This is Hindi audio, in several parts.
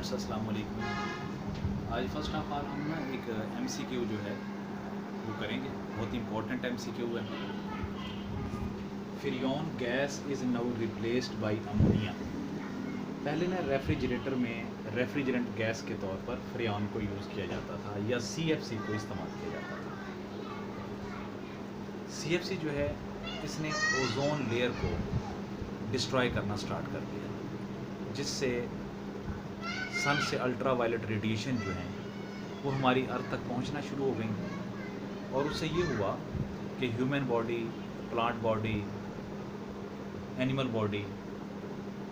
स्टूडेंट्स अस्सलाम वालेकुम। आज फर्स्ट ऑफ ऑल हम ना एक एमसीक्यू जो है वो करेंगे, बहुत इंपॉर्टेंट एमसीक्यू है। Freon gas is now replaced by ammonia. पहले ना रेफ्रिजरेटर में रेफ्रिजरेंट गैस के तौर पर फ्रियोन को यूज़ किया जाता था या सीएफसी को इस्तेमाल किया जाता था। सीएफसी जो है इसने ओजोन लेयर को डिस्ट्रॉय करना स्टार्ट कर दिया, जिससे सन से अल्ट्रा वायलेट रेडिएशन जो हैं वो हमारी अर्थ तक पहुंचना शुरू हो गई। और उससे ये हुआ कि human body, plant body, animal body,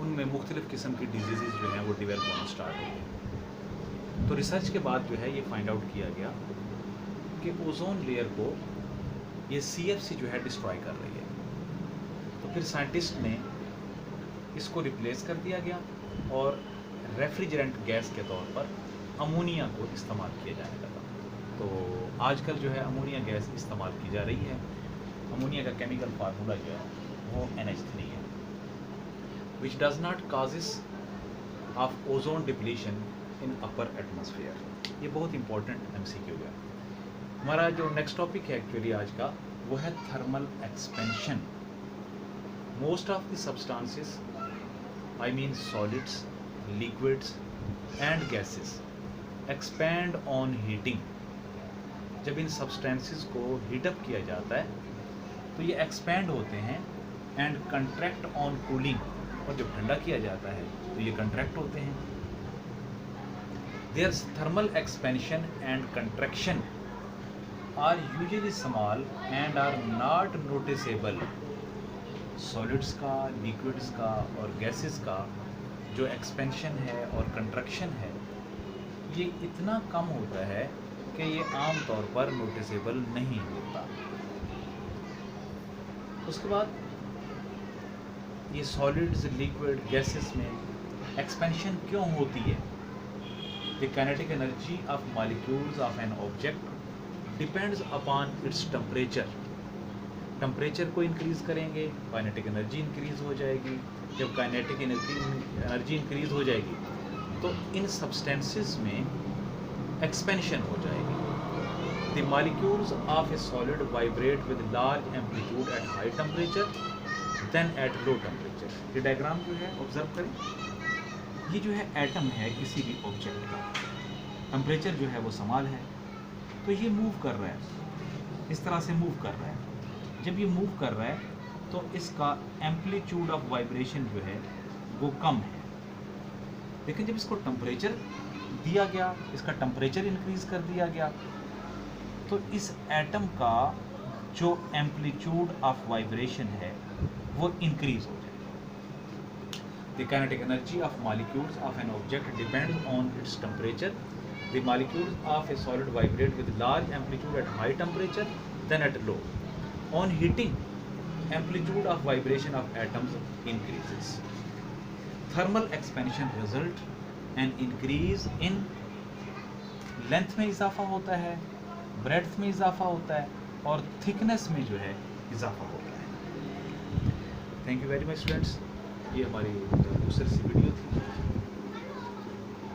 उनमें मुख्तलिफ़ किस्म की डिजीज़ जो हैं वो डिवेल्प होना स्टार्ट हो गई। तो रिसर्च के बाद जो है ये फाइंड आउट किया गया कि ओजोन लेयर को ये सीएफसी जो है डिस्ट्रॉय कर रही है। तो फिर साइंटिस्ट ने इसको रिप्लेस कर दिया गया और रेफ्रिजरेंट गैस के तौर पर अमोनिया को इस्तेमाल किया जाने लगा। तो आजकल जो है अमोनिया गैस इस्तेमाल की जा रही है। अमोनिया का केमिकल फार्मूला जो है वो NH3 है, which does not causes of ozone depletion in upper atmosphere. ये बहुत इंपॉर्टेंट एमसीक्यू है। हमारा जो नेक्स्ट टॉपिक है एक्चुअली आज का वो है thermal expansion. Most of the substances, I mean solids, liquids and gases expand on heating। जब इन सब्सटेंसेस को हीटअप किया जाता है तो ये एक्सपैंड होते हैं एंड कंट्रैक्ट ऑन कूलिंग, और जब ठंडा किया जाता है तो ये कंट्रैक्ट होते हैं। There thermal expansion and contraction are usually small and are not noticeable. Solids का, लिक्विड्स का और गैसेस का जो एक्सपेंशन है और कंट्रक्शन है ये इतना कम होता है कि ये आम तौर पर नोटिसेबल नहीं होता। उसके बाद ये सॉलिड्स, लिक्विड, गैसेस में एक्सपेंशन क्यों होती है? The kinetic energy of molecules of an object depends upon its temperature. Temperature को इंक्रीज़ करेंगे, काइनेटिक एनर्जी इंक्रीज़ हो जाएगी। जब काइनेटिक एनर्जी इंक्रीज़ हो जाएगी तो इन सब्सटेंसेस में एक्सपेंशन हो जाएगी। The molecules of a solid vibrate with large amplitude at high temperature then at low temperature. ये डायग्राम जो है ऑब्जर्व करें, ये जो है एटम है किसी भी ऑब्जेक्ट का, टेम्परेचर जो है वो समान है, तो ये मूव कर रहा है, इस तरह से मूव कर रहा है। जब ये मूव कर रहा है तो इसका एम्पलीट्यूड ऑफ वाइब्रेशन जो है वो कम है। लेकिन जब इसको टेम्परेचर दिया गया, इसका टेम्परेचर इंक्रीज कर दिया गया, तो इस एटम का जो एम्पलीट्यूड ऑफ वाइब्रेशन है वो इंक्रीज हो जाएगा। The kinetic energy of molecules of an object depends on its temperature. The molecules of a solid vibrate with large amplitude at high temperature then at low. On heating, amplitude of vibration of atoms increases. Thermal expansion result an increase in length में इजाफा होता है, breadth में इजाफा होता है और thickness में जो है इजाफा होता है। Thank you very much students। ये हमारी दूसरी सी वीडियो थी।